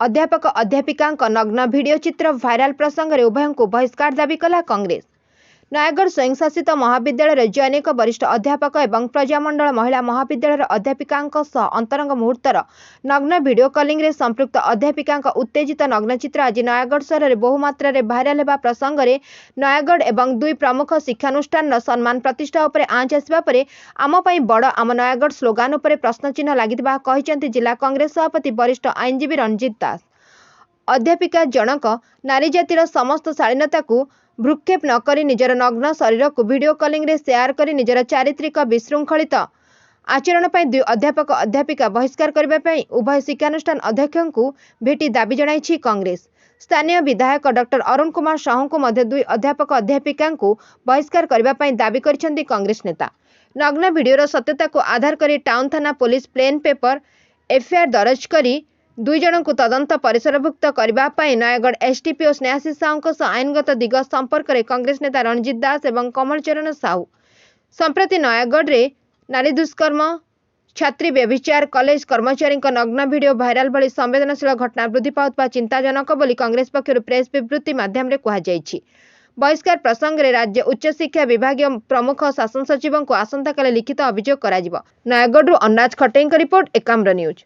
अध्यापक अध्यापिकांक नग्न भिडियो चित्र भाइराल प्रसंग में उभय को बहिष्कार दाबी कला कांग्रेस। नयगढ़ स्वयंशासित महाविद्यालय जो अनेक वरिष्ठ अध्यापक एवं प्रजामंडल महिला महाविद्यालय अध्यापिकांक अंतरंग मुहूर्तर नग्न भिडियो कॉलिंग रे संपृक्त अध्यापिकांक उत्तेजित नग्नचित्र आज नयगढ़ सहर में बहुमात्रा रे भाइराल होगा प्रसंग में नयगढ़ एवं दुई प्रमुख शिक्षानुष्ठान सम्मान प्रतिष्ठा उपर आंच आसवा पर आम पई बड़ आम नयगढ़ स्लोगान उपर प्रश्नचिन्ह लगिथिबा कहिसेंति जिला कांग्रेस सभापति वरिष्ठ आईनजीवी रणजित दास। अध्यापिका जनक नारी जातिर समस्त शालीनता को भ्रूक्षेप नकरी निजर नग्न शरीर को वीडियो कॉलिंग रे शेयर करी निजर चारित्रिक विशृंखलित आचरण पर दुई अध्यापक अध्यापिका बहिष्कार करने पर उभय शिक्षानुष्ठान अध्यक्ष को भेटी दाबी जणाई कांग्रेस। स्थानीय विधायक डॉक्टर अरुण कुमार साहू को मध्य दुई अध्यापक अध्यापिका को बहिष्कार करने पर दाबी करिसेंति कांग्रेस नेता। नग्न भिडियोर सत्यता को आधार करी टाउन थाना पुलिस प्लेन पेपर एफआईआर दर्ज करी दुई जन को तदंत परिसरभुक्त करने नयगढ़ एसडीपीओ स्नेहाशीष साहू आईनगत दिग संपर्क में कांग्रेस नेता रणजित दास और कमल चरण साहू संप्रति नयगढ़ रे नारी दुष्कर्म छात्री व्यभिचार कॉलेज कर्मचारी नग्न भिडियो भाइराल भली संवेदनशील घटना वृद्धि पाउथबा चिंताजनक बोली कांग्रेस पक्षर प्रेस विवृत्ति माध्यम रे कहुଯାଇଛି। बहिष्कार प्रसंग में राज्य उच्च शिक्षा विभाग प्रमुख शासन सचिव को आसंता काले लिखित अभियोग करा जिवो। नयगढ़ अन्नाज खटेई रिपोर्ट एकाम्र न्यूज।